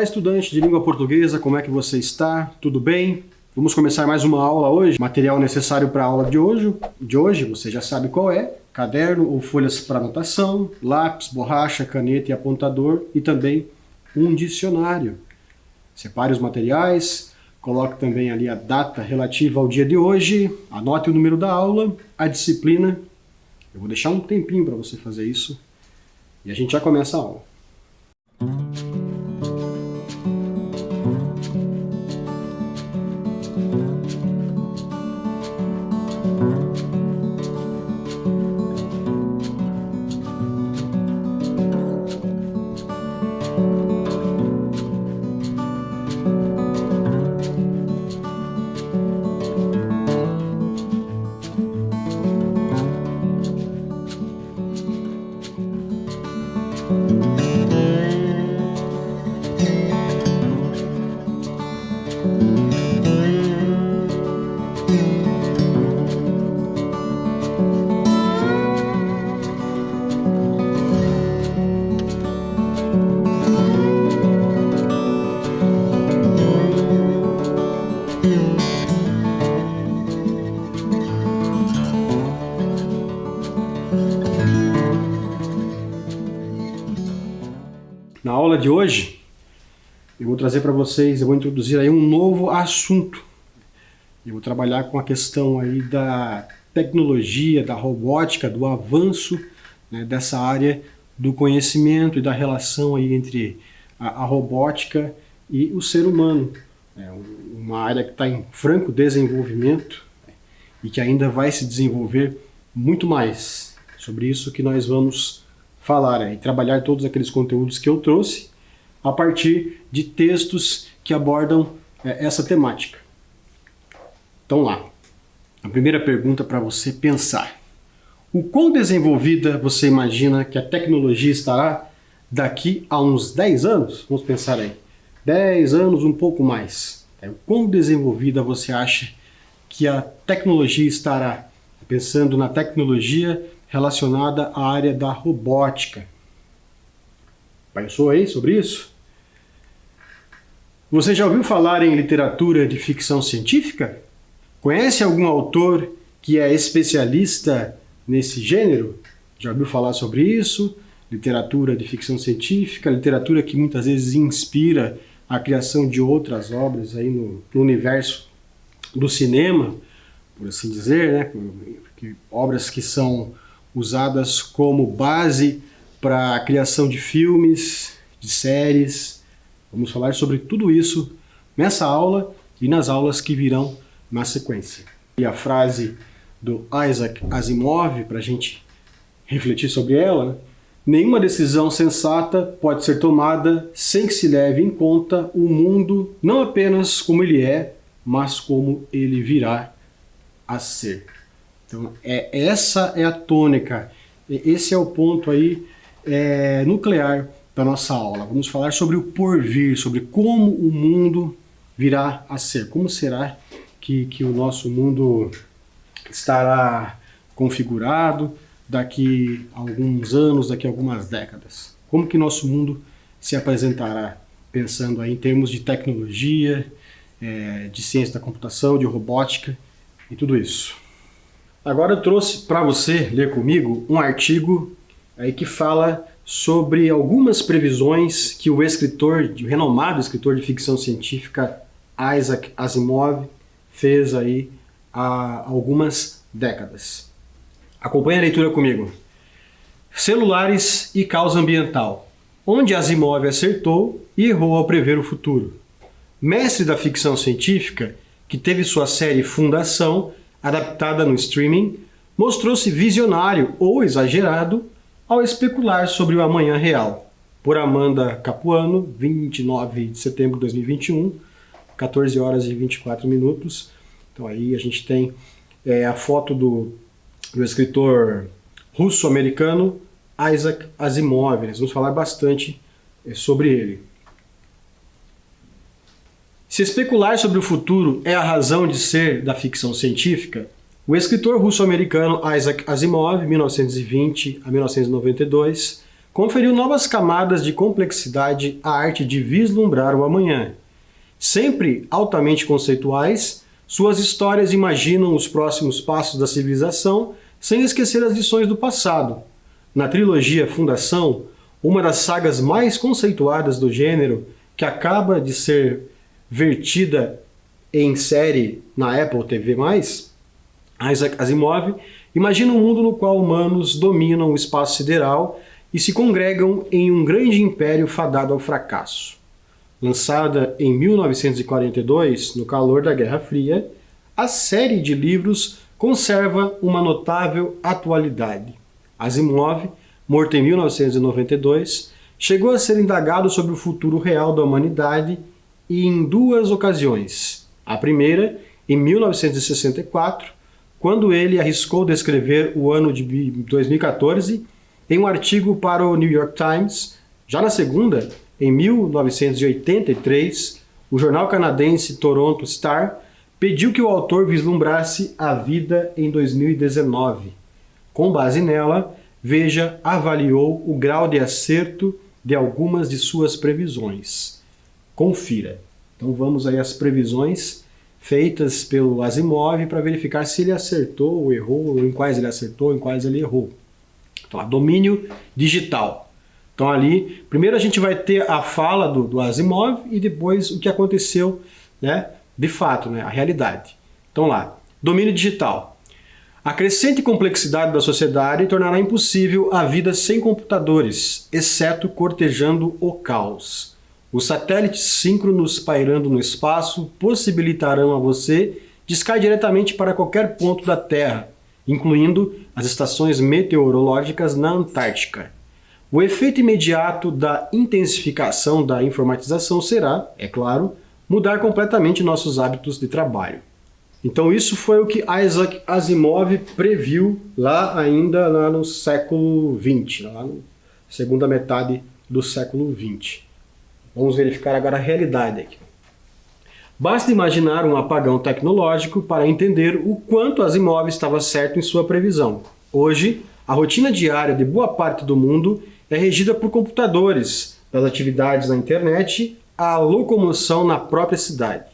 Olá, estudante de língua portuguesa, como é que você está? Tudo bem? Vamos começar mais uma aula hoje. Material necessário para a aula de hoje, você já sabe qual é. Caderno ou folhas para anotação, lápis, borracha, caneta e apontador e também um dicionário. Separe os materiais, coloque também ali a data relativa ao dia de hoje, anote o número da aula, a disciplina. Eu vou deixar um tempinho para você fazer isso e a gente já começa a aula. Na aula de hoje, eu vou trazer para vocês, eu vou introduzir aí um novo assunto. Eu vou trabalhar com a questão aí da tecnologia, da robótica, do avanço, né, dessa área do conhecimento e da relação aí entre a robótica e o ser humano. É uma área que está em franco desenvolvimento e que ainda vai se desenvolver muito mais. Sobre isso que nós vamos falar e trabalhar todos aqueles conteúdos que eu trouxe a partir de textos que abordam essa temática. Então lá, a primeira pergunta para você pensar. O quão desenvolvida você imagina que a tecnologia estará daqui a uns 10 anos? Vamos pensar aí. 10 anos, um pouco mais. O quão desenvolvida você acha que a tecnologia estará? Pensando na tecnologia relacionada à área da robótica. Pensou aí sobre isso? Você já ouviu falar em literatura de ficção científica? Conhece algum autor que é especialista nesse gênero? Já ouviu falar sobre isso? Literatura de ficção científica, literatura que muitas vezes inspira a criação de outras obras aí no universo do cinema, por assim dizer, né? Obras que são usadas como base para a criação de filmes, de séries. Vamos falar sobre tudo isso nessa aula e nas aulas que virão na sequência. E a frase do Isaac Asimov, para a gente refletir sobre ela, né? Nenhuma decisão sensata pode ser tomada sem que se leve em conta o mundo não apenas como ele é, mas como ele virá a ser. Então, essa é a tônica, esse é o ponto aí nuclear da nossa aula. Vamos falar sobre o porvir, sobre como o mundo virá a ser. Como será que o nosso mundo estará configurado daqui a alguns anos, daqui a algumas décadas? Como que nosso mundo se apresentará, pensando aí em termos de tecnologia, de ciência da computação, de robótica e tudo isso. Agora eu trouxe para você ler comigo um artigo aí que fala sobre algumas previsões que o renomado escritor de ficção científica Isaac Asimov fez aí há algumas décadas. Acompanhe a leitura comigo. Celulares e causa ambiental. Onde Asimov acertou e errou ao prever o futuro. Mestre da ficção científica, que teve sua série Fundação adaptada no streaming, mostrou-se visionário ou exagerado ao especular sobre o amanhã real. Por Amanda Capuano, 29 de setembro de 2021, 14 horas e 24 minutos. Então aí a gente tem a foto do escritor russo-americano Isaac Asimov. Nós vamos falar bastante sobre ele. Se especular sobre o futuro é a razão de ser da ficção científica, o escritor russo-americano Isaac Asimov, 1920 a 1992, conferiu novas camadas de complexidade à arte de vislumbrar o amanhã. Sempre altamente conceituais, suas histórias imaginam os próximos passos da civilização sem esquecer as lições do passado. Na trilogia Fundação, uma das sagas mais conceituadas do gênero, que acaba de ser vertida em série na Apple TV+, Isaac Asimov imagina um mundo no qual humanos dominam o espaço sideral e se congregam em um grande império fadado ao fracasso. Lançada em 1942, no calor da Guerra Fria, a série de livros conserva uma notável atualidade. Asimov, morto em 1992, chegou a ser indagado sobre o futuro real da humanidade e em duas ocasiões. A primeira, em 1964, quando ele arriscou descrever o ano de 2014 em um artigo para o New York Times. Já na segunda, em 1983, o jornal canadense Toronto Star pediu que o autor vislumbrasse a vida em 2019. Com base nela, Veja avaliou o grau de acerto de algumas de suas previsões. Confira. Então vamos aí às previsões feitas pelo Asimov para verificar se ele acertou ou errou, ou em quais ele acertou, em quais ele errou. Então, domínio digital. Então ali, primeiro a gente vai ter a fala do Asimov e depois o que aconteceu, né, de fato, né, a realidade. Então lá, domínio digital. A crescente complexidade da sociedade tornará impossível a vida sem computadores, exceto cortejando o caos. Os satélites síncronos pairando no espaço possibilitarão a você discar diretamente para qualquer ponto da Terra, incluindo as estações meteorológicas na Antártica. O efeito imediato da intensificação da informatização será, é claro, mudar completamente nossos hábitos de trabalho. Então isso foi o que Isaac Asimov previu lá no século XX, lá na segunda metade do século XX. Vamos verificar agora a realidade aqui. Basta imaginar um apagão tecnológico para entender o quanto Asimov estava certo em sua previsão. Hoje, a rotina diária de boa parte do mundo é regida por computadores, das atividades na internet à locomoção na própria cidade.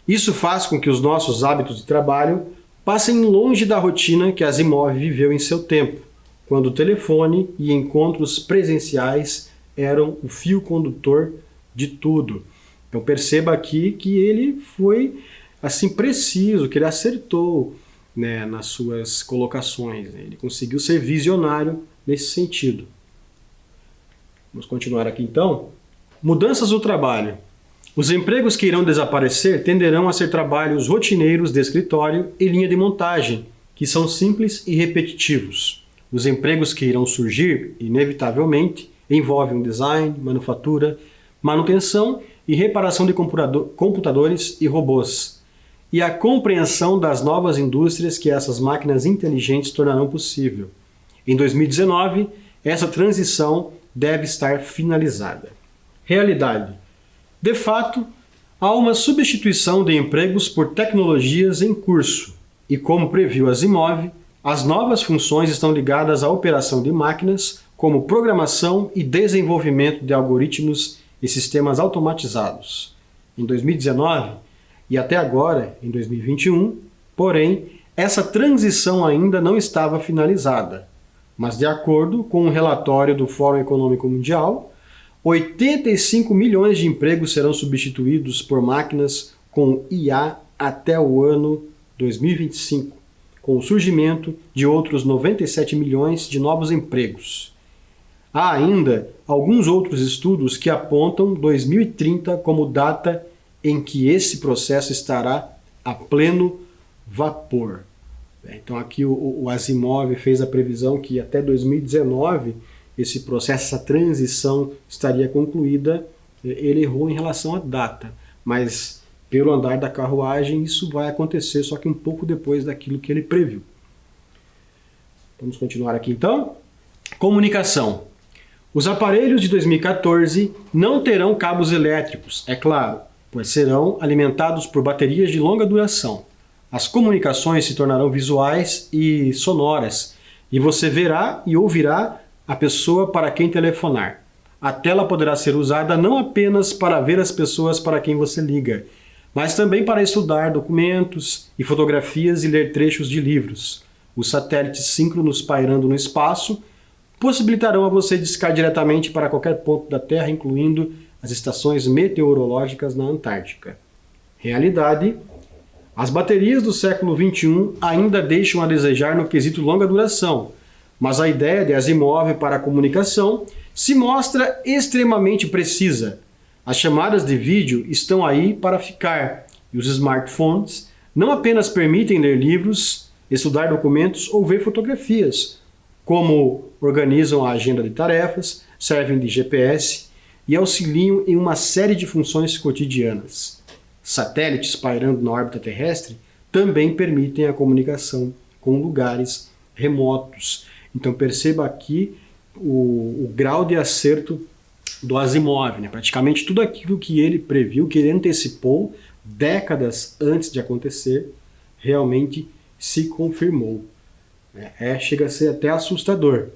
Isso faz com que os nossos hábitos de trabalho passem longe da rotina que Asimov viveu em seu tempo, quando o telefone e encontros presenciais eram o fio condutor de tudo. Então perceba aqui que ele foi assim preciso, que ele acertou, né, nas suas colocações. Ele conseguiu ser visionário nesse sentido. Vamos continuar aqui então. Mudanças do trabalho. Os empregos que irão desaparecer tenderão a ser trabalhos rotineiros de escritório e linha de montagem, que são simples e repetitivos. Os empregos que irão surgir, inevitavelmente, envolvem design, manufatura, manutenção e reparação de computadores e robôs, e a compreensão das novas indústrias que essas máquinas inteligentes tornarão possível. Em 2019, essa transição deve estar finalizada. Realidade. De fato, há uma substituição de empregos por tecnologias em curso, e como previu Asimov, as novas funções estão ligadas à operação de máquinas, como programação e desenvolvimento de algoritmos e sistemas automatizados. Em 2019 e até agora, em 2021, porém, essa transição ainda não estava finalizada, mas de acordo com um relatório do Fórum Econômico Mundial, 85 milhões de empregos serão substituídos por máquinas com IA até o ano 2025, com o surgimento de outros 97 milhões de novos empregos. Há ainda alguns outros estudos que apontam 2030 como data em que esse processo estará a pleno vapor. Então aqui o Asimov fez a previsão que até 2019 esse processo, essa transição estaria concluída. Ele errou em relação à data, mas pelo andar da carruagem isso vai acontecer, só que um pouco depois daquilo que ele previu. Vamos continuar aqui então. Comunicação. Os aparelhos de 2014 não terão cabos elétricos, é claro, pois serão alimentados por baterias de longa duração. As comunicações se tornarão visuais e sonoras, e você verá e ouvirá a pessoa para quem telefonar. A tela poderá ser usada não apenas para ver as pessoas para quem você liga, mas também para estudar documentos e fotografias e ler trechos de livros. Os satélites síncronos pairando no espaço possibilitarão a você discar diretamente para qualquer ponto da Terra, incluindo as estações meteorológicas na Antártica. Realidade: as baterias do século XXI ainda deixam a desejar no quesito longa duração, mas a ideia de Asimov para a comunicação se mostra extremamente precisa. As chamadas de vídeo estão aí para ficar, e os smartphones não apenas permitem ler livros, estudar documentos ou ver fotografias, como organizam a agenda de tarefas, servem de GPS e auxiliam em uma série de funções cotidianas. Satélites pairando na órbita terrestre também permitem a comunicação com lugares remotos. Então perceba aqui o grau de acerto do Asimov, né? Praticamente tudo aquilo que ele previu, que ele antecipou décadas antes de acontecer, realmente se confirmou. Chega a ser até assustador.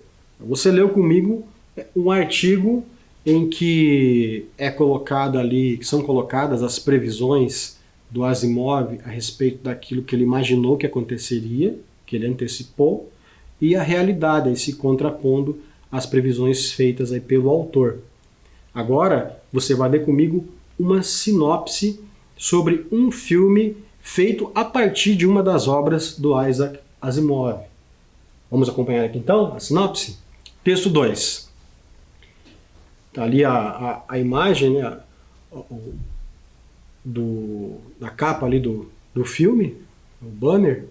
Você leu comigo um artigo em que são colocadas as previsões do Asimov a respeito daquilo que ele imaginou que aconteceria, que ele antecipou, e a realidade aí se contrapondo às previsões feitas aí pelo autor. Agora você vai ler comigo uma sinopse sobre um filme feito a partir de uma das obras do Isaac Asimov. Vamos acompanhar aqui então a sinopse? Texto 2. Está ali a imagem, né, da capa ali do filme, o banner.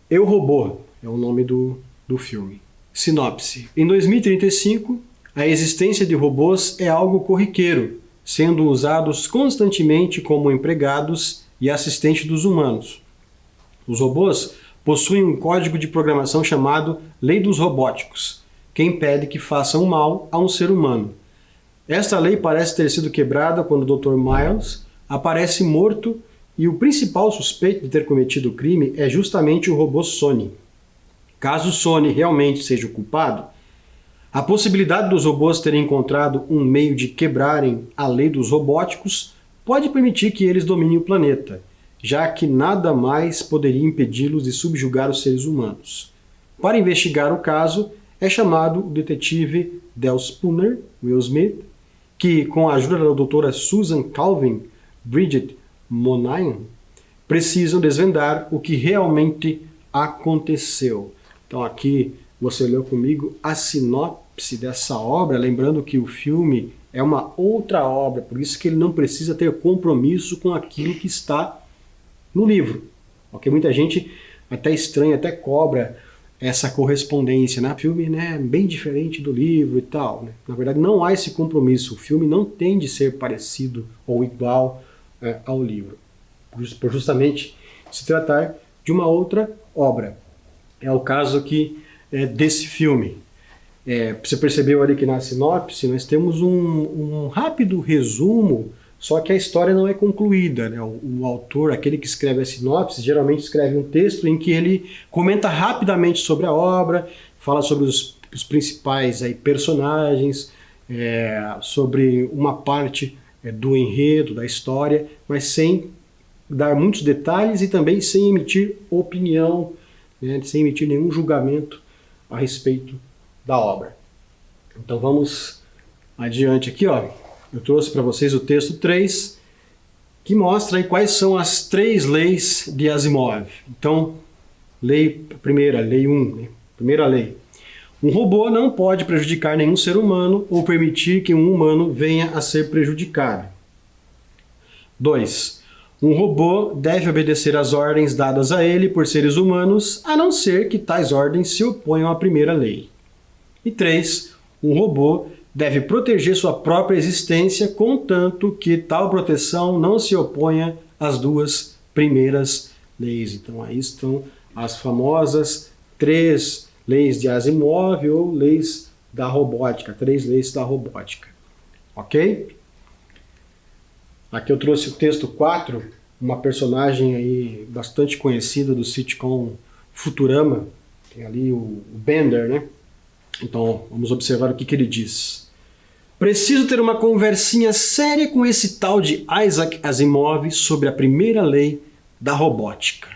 Eu, Robô é o nome do filme. Sinopse. Em 2035, a existência de robôs é algo corriqueiro, sendo usados constantemente como empregados e assistentes dos humanos. Os robôs possuem um código de programação chamado Lei dos Robóticos, que impede que façam mal a um ser humano. Esta lei parece ter sido quebrada quando o Dr. Miles aparece morto e o principal suspeito de ter cometido o crime é justamente o robô Sony. Caso Sony realmente seja o culpado, a possibilidade dos robôs terem encontrado um meio de quebrarem a lei dos robóticos pode permitir que eles dominem o planeta, já que nada mais poderia impedi-los de subjugar os seres humanos. Para investigar o caso, é chamado o detetive Dell Spooner, Will Smith, que, com a ajuda da doutora Susan Calvin, Bridget Moynihan, precisam desvendar o que realmente aconteceu. Então aqui você leu comigo a sinopse dessa obra, lembrando que o filme é uma outra obra, por isso que ele não precisa ter compromisso com aquilo que está no livro. Okay? Muita gente até estranha, até cobra essa correspondência. O filme, né, é bem diferente do livro e tal. Né? Na verdade, não há esse compromisso. O filme não tem de ser parecido ou igual ao livro, por justamente se tratar de uma outra obra. É o caso aqui desse filme. Você percebeu ali que na sinopse nós temos um rápido resumo, só que a história não é concluída. Né? O autor, aquele que escreve a sinopse, geralmente escreve um texto em que ele comenta rapidamente sobre a obra, fala sobre os principais personagens, sobre uma parte do enredo, da história, mas sem dar muitos detalhes e também sem emitir opinião, né? Sem emitir nenhum julgamento a respeito da obra. Então vamos adiante aqui, ó. Eu trouxe para vocês o texto 3, que mostra aí quais são as 3 leis de Asimov. Então, primeira, lei 1, né? Primeira lei. Um robô não pode prejudicar nenhum ser humano ou permitir que um humano venha a ser prejudicado. 2. Um robô deve obedecer às ordens dadas a ele por seres humanos, a não ser que tais ordens se oponham à primeira lei. E 3. Um robô deve proteger sua própria existência, contanto que tal proteção não se oponha às 2 primeiras leis. Então aí estão as famosas 3 leis de Asimov ou leis da robótica, 3 leis da robótica. Ok? Aqui eu trouxe o texto 4, uma personagem aí bastante conhecida do sitcom Futurama. Tem ali o Bender, né? Então, vamos observar o que ele diz. Preciso ter uma conversinha séria com esse tal de Isaac Asimov sobre a primeira lei da robótica.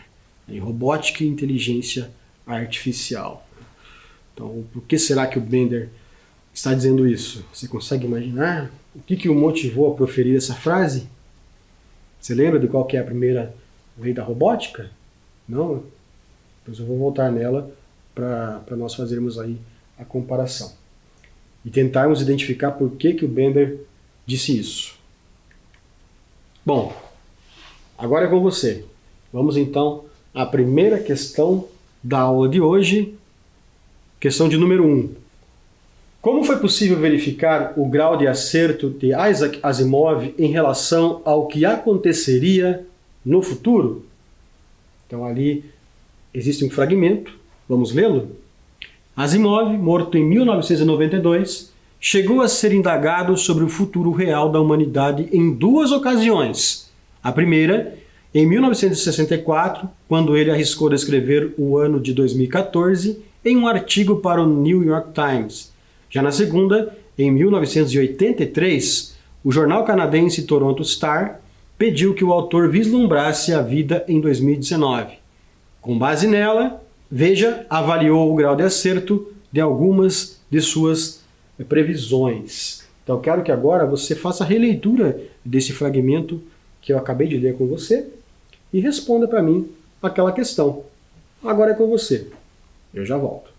Robótica e inteligência artificial. Então, por que será que o Bender está dizendo isso? Você consegue imaginar o que o motivou a proferir essa frase? Você lembra de qual que é a primeira lei da robótica? Não? Então eu vou voltar nela para nós fazermos aí a comparação. E tentarmos identificar por que o Bender disse isso. Bom, agora é com você. Vamos então à primeira questão da aula de hoje, questão de número 1. Como foi possível verificar o grau de acerto de Isaac Asimov em relação ao que aconteceria no futuro? Então ali existe um fragmento, vamos lê-lo? Asimov, morto em 1992, chegou a ser indagado sobre o futuro real da humanidade em 2 ocasiões. A primeira, em 1964, quando ele arriscou descrever o ano de 2014 em um artigo para o New York Times. Já na segunda, em 1983, o jornal canadense Toronto Star pediu que o autor vislumbrasse a vida em 2019. Com base nela, Veja avaliou o grau de acerto de algumas de suas previsões. Então quero que agora você faça a releitura desse fragmento que eu acabei de ler com você e responda para mim aquela questão. Agora é com você. Eu já volto.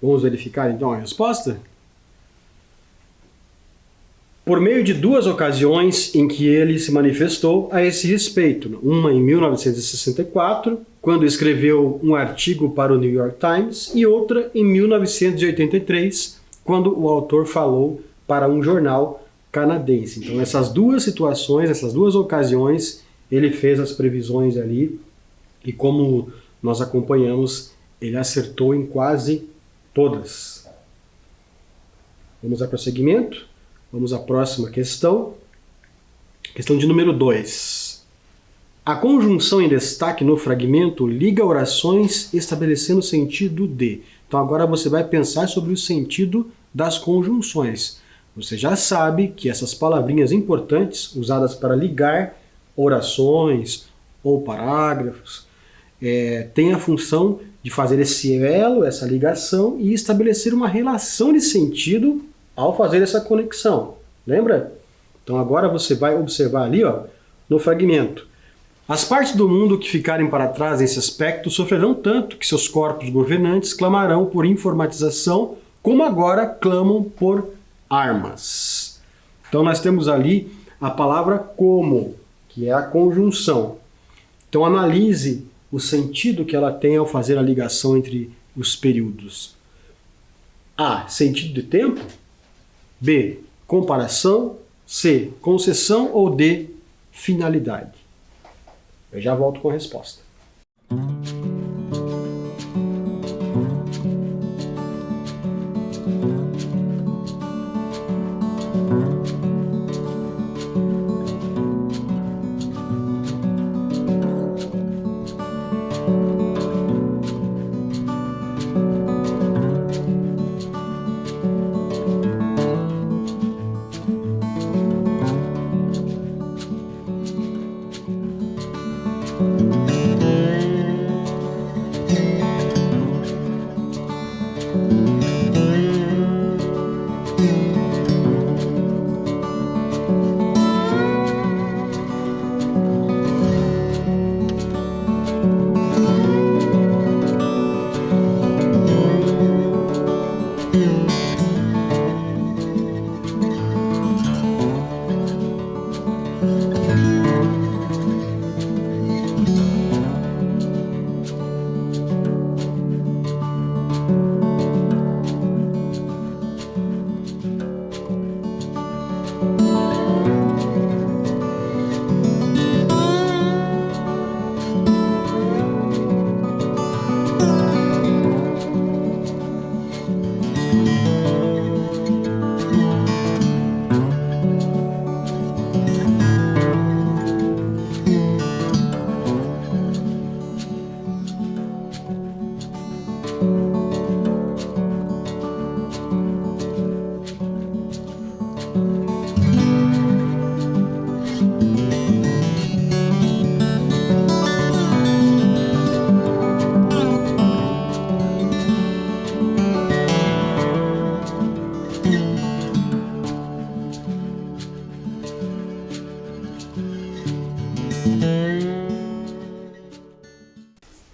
Vamos verificar então a resposta? Por meio de 2 ocasiões em que ele se manifestou a esse respeito. Uma em 1964, quando escreveu um artigo para o New York Times, e outra em 1983, quando o autor falou para um jornal canadense. Então essas 2 situações, essas 2 ocasiões, ele fez as previsões ali, e como nós acompanhamos, ele acertou em quase todas. Vamos a prosseguimento? Vamos à próxima questão. Questão de número 2. A conjunção em destaque no fragmento liga orações estabelecendo o sentido de. Então agora você vai pensar sobre o sentido das conjunções. Você já sabe que essas palavrinhas importantes, usadas para ligar orações ou parágrafos, têm a função de fazer esse elo, essa ligação e estabelecer uma relação de sentido ao fazer essa conexão. Lembra? Então agora você vai observar ali, ó, no fragmento. As partes do mundo que ficarem para trás nesse aspecto sofrerão tanto que seus corpos governantes clamarão por informatização, como agora clamam por armas. Então nós temos ali a palavra como, que é a conjunção. Então analise o sentido que ela tem ao fazer a ligação entre os períodos. A. Sentido de tempo. B. Comparação. C. Concessão. Ou D. Finalidade. Eu já volto com a resposta.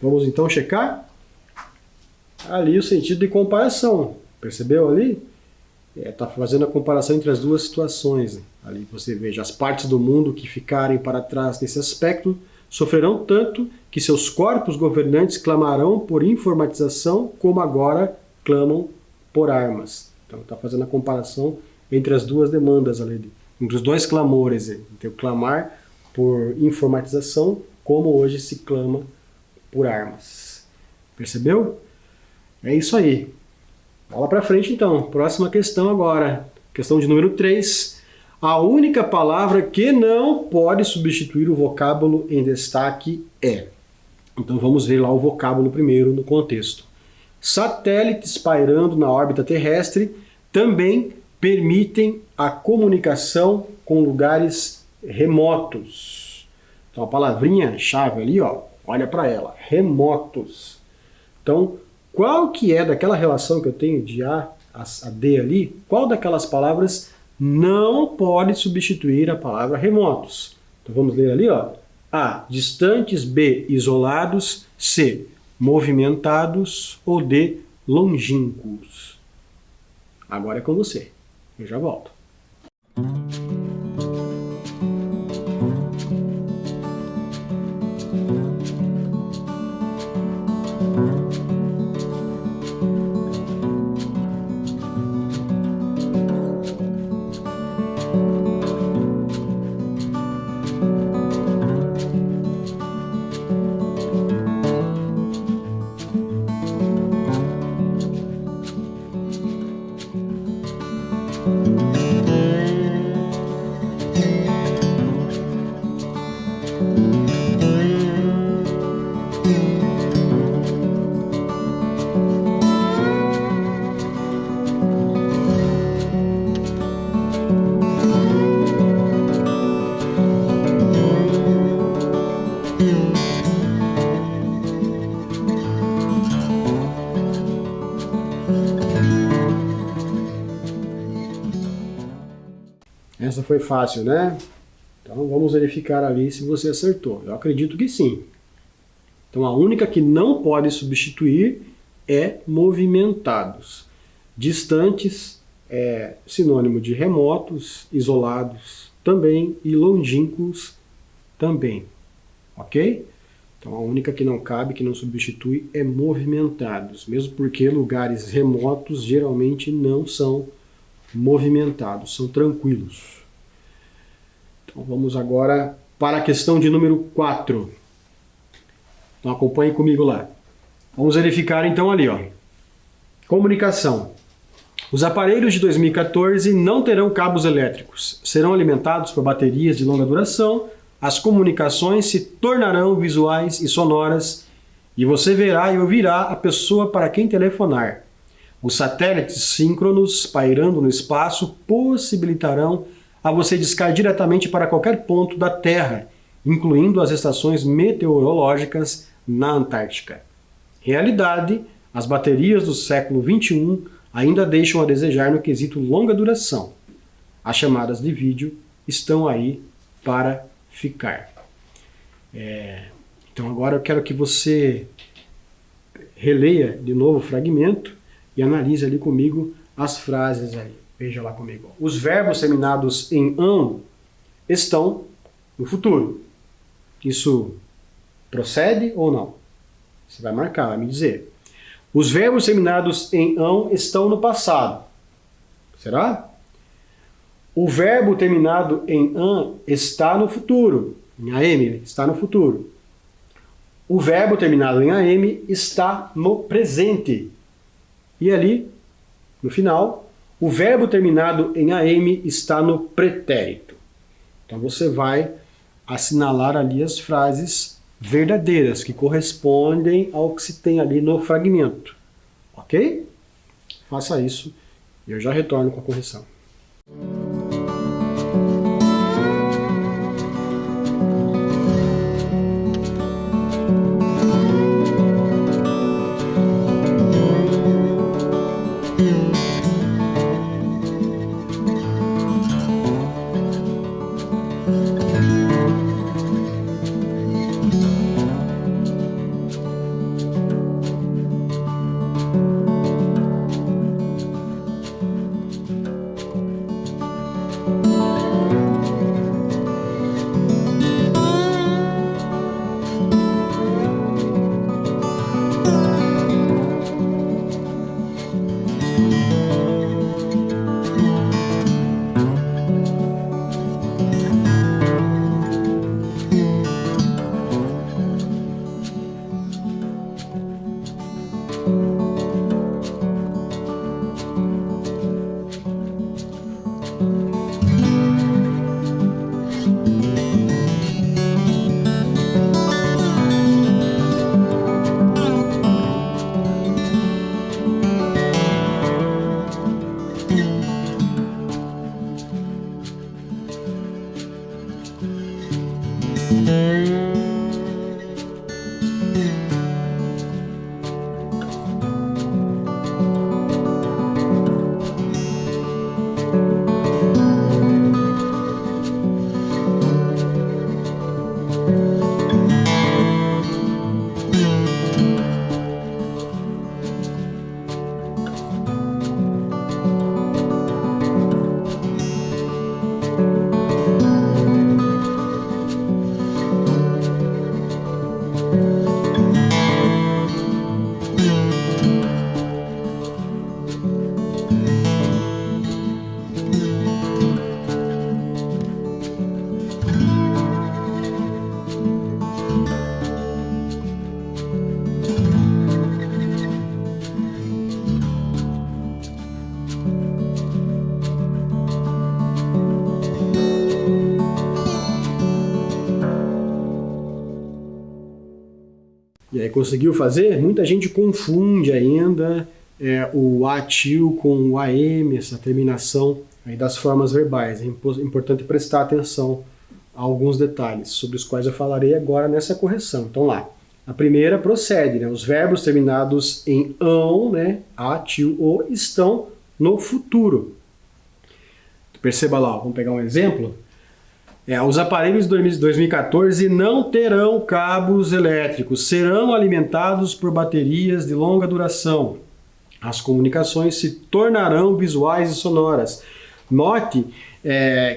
Vamos então checar ali o sentido de comparação. Percebeu ali? Está fazendo a comparação entre as duas situações. Ali você veja, as partes do mundo que ficarem para trás nesse aspecto sofrerão tanto que seus corpos governantes clamarão por informatização, como agora clamam por armas. Então está fazendo a comparação entre as duas demandas ali, entre os dois clamores, entre o clamar por informatização, como hoje se clama por armas. Percebeu? É isso aí. Bola para frente então. Próxima questão agora. Questão de número 3. A única palavra que não pode substituir o vocábulo em destaque é. Então vamos ver lá o vocábulo primeiro no contexto. Satélites pairando na órbita terrestre também permitem a comunicação com lugares remotos. Então a palavrinha-chave ali, ó, olha para ela, remotos. Então, qual que é daquela relação que eu tenho de A a D ali, qual daquelas palavras não pode substituir a palavra remotos? Então vamos ler ali, ó. A, distantes, B, isolados, C, movimentados ou D, longínquos. Agora é com você. Eu já volto. Essa foi fácil, né? Então vamos verificar ali se você acertou. Eu acredito que sim. Então a única que não pode substituir é movimentados. Distantes é sinônimo de remotos, isolados também e longínquos também. Ok? Então a única que não cabe, que não substitui, é movimentados. Mesmo porque lugares remotos geralmente não são movimentados, são tranquilos. Então vamos agora para a questão de número 4. Então acompanhe comigo lá. Vamos verificar então ali, ó. Comunicação. Os aparelhos de 2014 não terão cabos elétricos. Serão alimentados por baterias de longa duração. As comunicações se tornarão visuais e sonoras e você verá e ouvirá a pessoa para quem telefonar. Os satélites síncronos pairando no espaço possibilitarão a você discar diretamente para qualquer ponto da Terra, incluindo as estações meteorológicas na Antártica. Realidade, as baterias do século XXI ainda deixam a desejar no quesito longa duração. As chamadas de vídeo estão aí para ficar. Então agora eu quero que você releia de novo o fragmento e analise ali comigo as frases aí. Veja lá comigo. Os verbos terminados em -ão estão no futuro. Isso procede ou não? Você vai marcar, vai me dizer. Os verbos terminados em -ão estão no passado. Será? O verbo terminado em -ã está no futuro. Em AM, está no futuro. O verbo terminado em AM está no presente. E ali, no final, o verbo terminado em AM está no pretérito. Então você vai assinalar ali as frases verdadeiras, que correspondem ao que se tem ali no fragmento. Ok? Faça isso e eu já retorno com a correção. E aí, conseguiu fazer? Muita gente confunde ainda o ATIL com o AM, essa terminação aí das formas verbais. É importante prestar atenção a alguns detalhes, sobre os quais eu falarei agora nessa correção. Então lá, A primeira procede, né? Os verbos terminados em ão, né? A, til, o, estão no futuro. Perceba lá, vamos pegar um exemplo. Os aparelhos de 2014 não terão cabos elétricos, serão alimentados por baterias de longa duração. As comunicações se tornarão visuais e sonoras. Note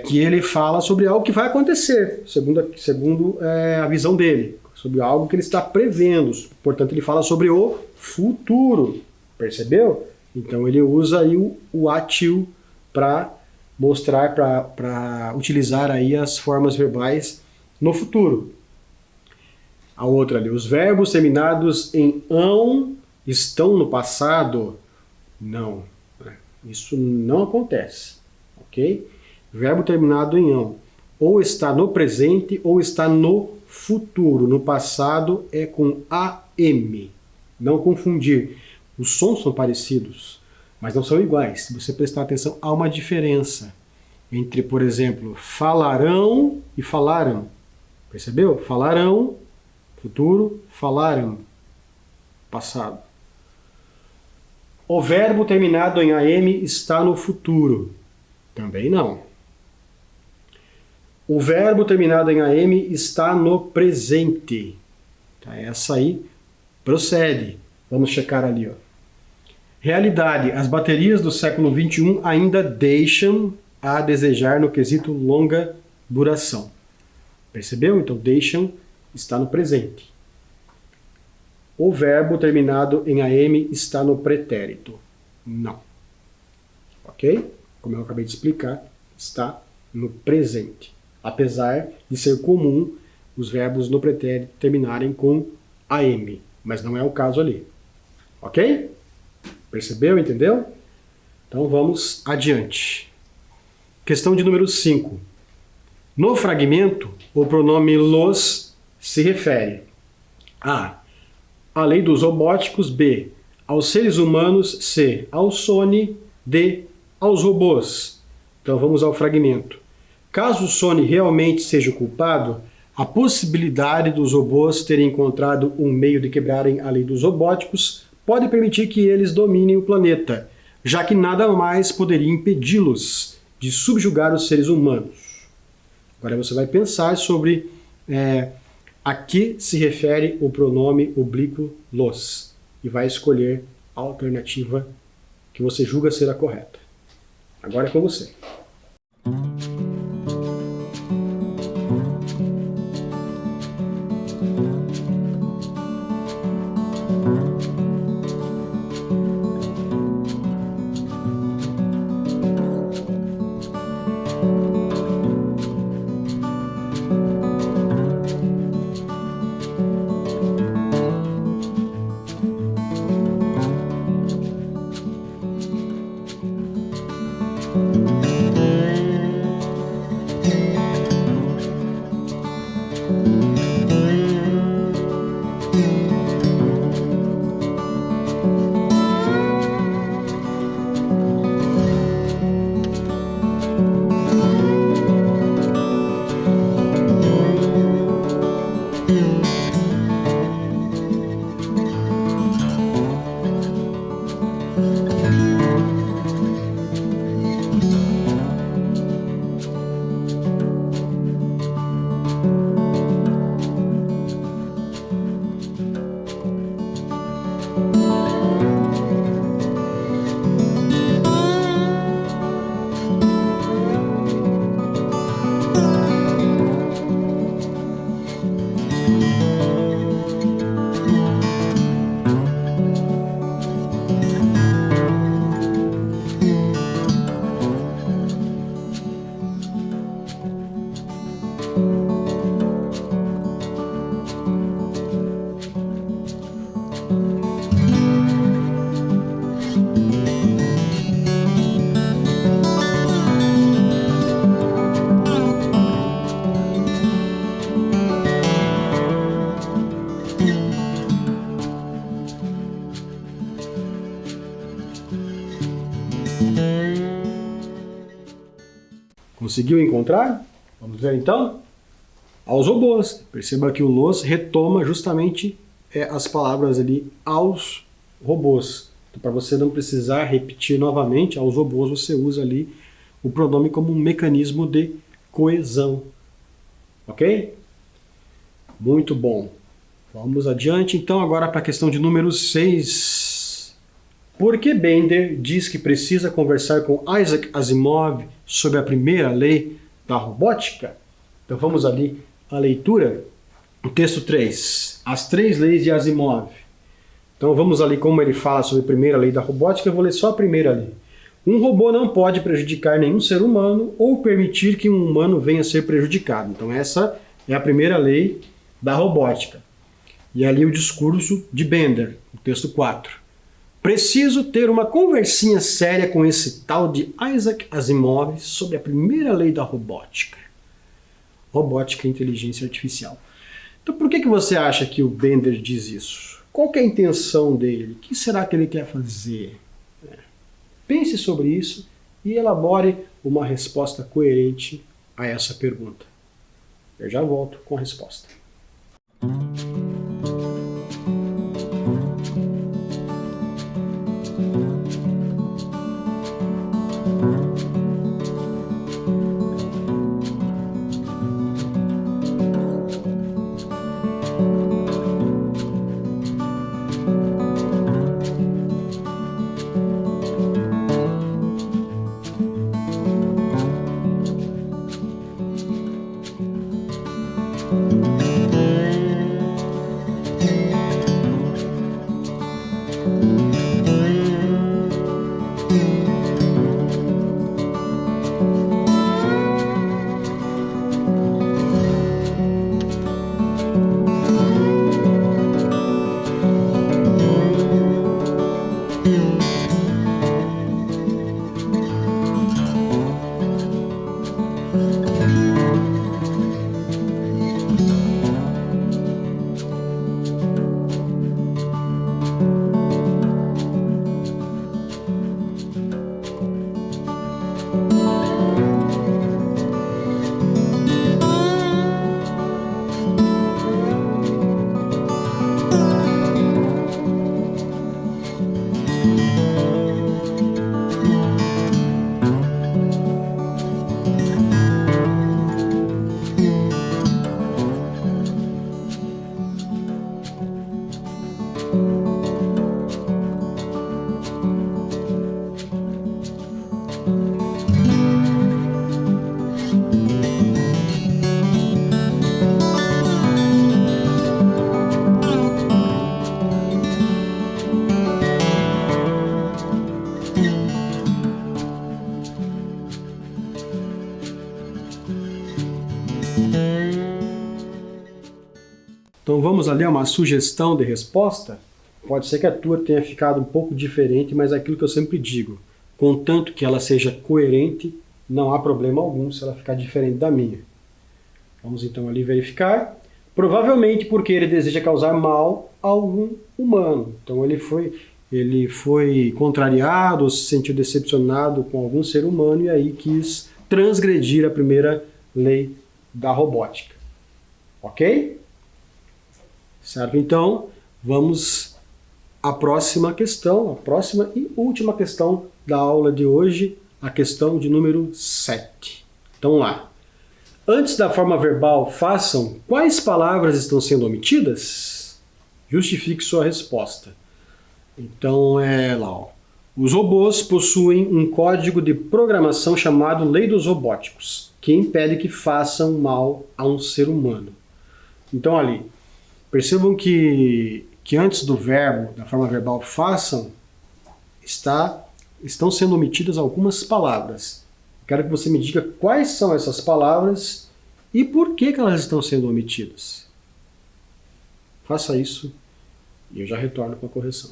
que ele fala sobre algo que vai acontecer, segundo a visão dele, sobre algo que ele está prevendo. Portanto, ele fala sobre o futuro. Percebeu? Então ele usa aí o atil para mostrar, para utilizar aí as formas verbais no futuro. A outra ali, os verbos terminados em ão estão no passado? Não, isso não acontece, ok? Verbo terminado em ão ou está no presente ou está no futuro. No passado é com AM, não confundir. Os sons são parecidos, mas não são iguais. Se você prestar atenção, há uma diferença entre, por exemplo, falarão e falaram. Percebeu? Falarão, futuro, falaram, passado. O verbo terminado em AM está no futuro. Também não. O verbo terminado em AM está no presente. Tá, essa aí procede. Vamos checar ali, ó. Realidade, as baterias do século XXI ainda deixam a desejar no quesito longa duração. Percebeu? Então, deixam está no presente. O verbo terminado em AM está no pretérito. Não. Ok? Como eu acabei de explicar, está no presente. Apesar de ser comum os verbos no pretérito terminarem com AM. Mas não é o caso ali. Ok? Percebeu? Entendeu? Então vamos adiante. Questão de número 5. No fragmento, o pronome los se refere a lei dos robóticos, B, aos seres humanos, C, ao Sony, D, aos robôs. Então vamos ao fragmento. Caso o Sony realmente seja o culpado, a possibilidade dos robôs terem encontrado um meio de quebrarem a lei dos robóticos pode permitir que eles dominem o planeta, já que nada mais poderia impedi-los de subjugar os seres humanos. Agora você vai pensar sobre a que se refere o pronome oblíquo los e vai escolher a alternativa que você julga ser a correta. Agora é com você. Conseguiu encontrar? Vamos ver então? Aos robôs. Perceba que o los retoma justamente as palavras ali aos robôs. Então, para você não precisar repetir novamente aos robôs, você usa ali o pronome como um mecanismo de coesão. Ok? Muito bom. Vamos adiante, então, agora para a questão de número 6. Por que Bender diz que precisa conversar com Isaac Asimov sobre a primeira lei da robótica? Então vamos ali à leitura. O texto 3. As 3 leis de Asimov. Então vamos ali como ele fala sobre a primeira lei da robótica. Eu vou ler só a primeira lei. Um robô não pode prejudicar nenhum ser humano ou permitir que um humano venha a ser prejudicado. Então essa é a primeira lei da robótica. E ali o discurso de Bender, o texto 4. Preciso ter uma conversinha séria com esse tal de Isaac Asimov sobre a primeira lei da robótica. Robótica e inteligência artificial. Então por que você acha que o Bender diz isso? Qual que é a intenção dele? O que será que ele quer fazer? Pense sobre isso e elabore uma resposta coerente a essa pergunta. Eu já volto com a resposta. Então vamos ali a uma sugestão de resposta. Pode ser que a tua tenha ficado um pouco diferente, mas é aquilo que eu sempre digo. Contanto que ela seja coerente, não há problema algum se ela ficar diferente da minha. Vamos então ali verificar. Provavelmente porque ele deseja causar mal a algum humano. Então ele foi contrariado ou se sentiu decepcionado com algum ser humano e aí quis transgredir a primeira lei da robótica. Ok? Certo? Então, vamos à próxima questão, a próxima e última questão da aula de hoje, a questão de número 7. Então lá. Antes da forma verbal façam, quais palavras estão sendo omitidas? Justifique sua resposta. Então é lá, ó. Os robôs possuem um código de programação chamado Lei dos Robóticos, que impede que façam mal a um ser humano. Então ali, percebam que antes do verbo, da forma verbal façam, estão sendo omitidas algumas palavras. Quero que você me diga quais são essas palavras e por que elas estão sendo omitidas. Faça isso e eu já retorno com a correção.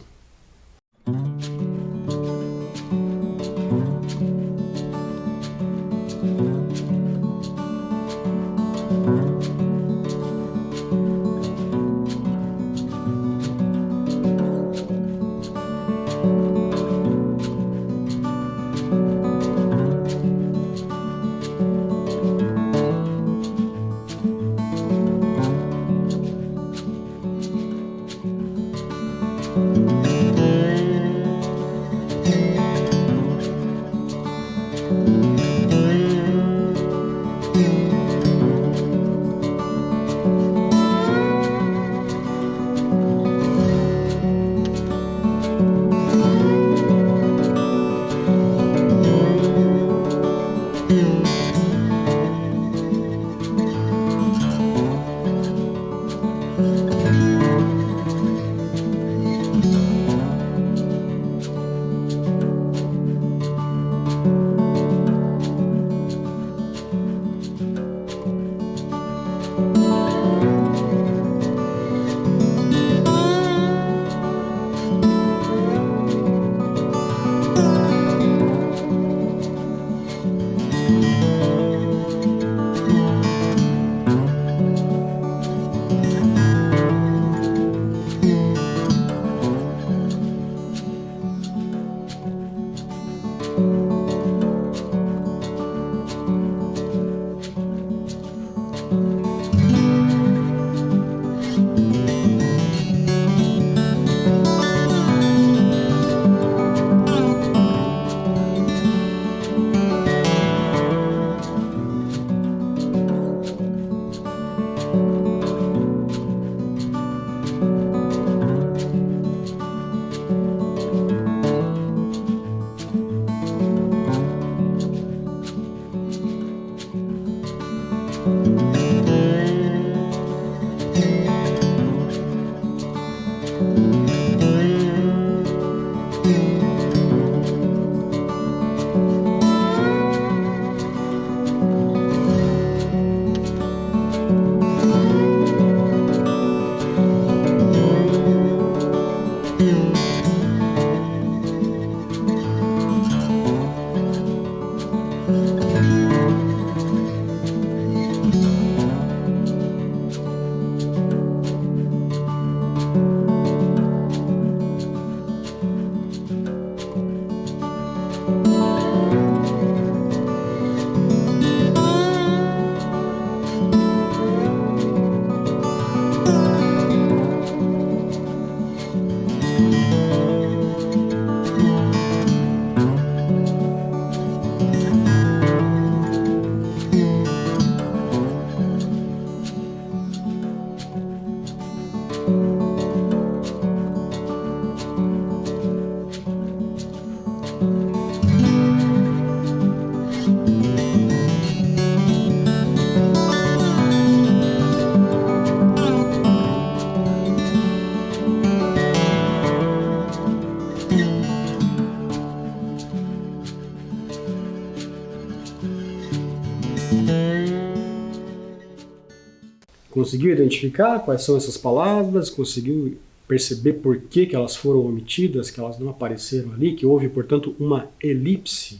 Conseguiu identificar quais são essas palavras? Conseguiu perceber por que elas foram omitidas, que elas não apareceram ali, que houve, portanto, uma elipse?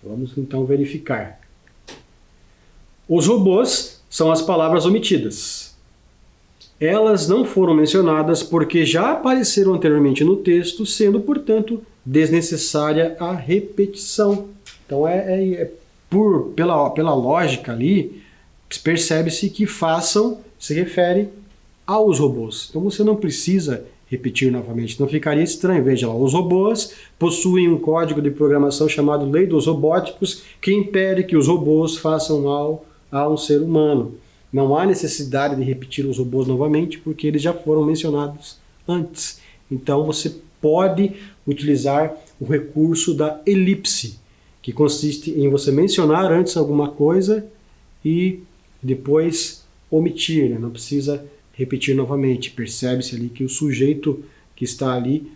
Vamos então verificar. Os robôs são as palavras omitidas. Elas não foram mencionadas porque já apareceram anteriormente no texto, sendo, portanto, desnecessária a repetição. Então, pela lógica ali, percebe-se que façam se refere aos robôs. Então você não precisa repetir novamente, não ficaria estranho. Veja lá, os robôs possuem um código de programação chamado Lei dos Robóticos, que impede que os robôs façam mal a um ser humano. Não há necessidade de repetir os robôs novamente, porque eles já foram mencionados antes. Então você pode utilizar o recurso da elipse, que consiste em você mencionar antes alguma coisa e depois omitir, né? Não precisa repetir novamente. Percebe-se ali que o sujeito que está ali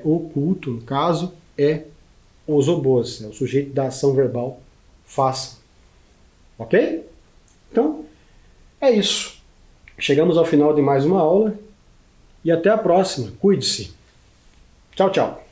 oculto, no caso, é os robôs, é o sujeito da ação verbal faça. Ok? Então, é isso. Chegamos ao final de mais uma aula e até a próxima. Cuide-se. Tchau, tchau.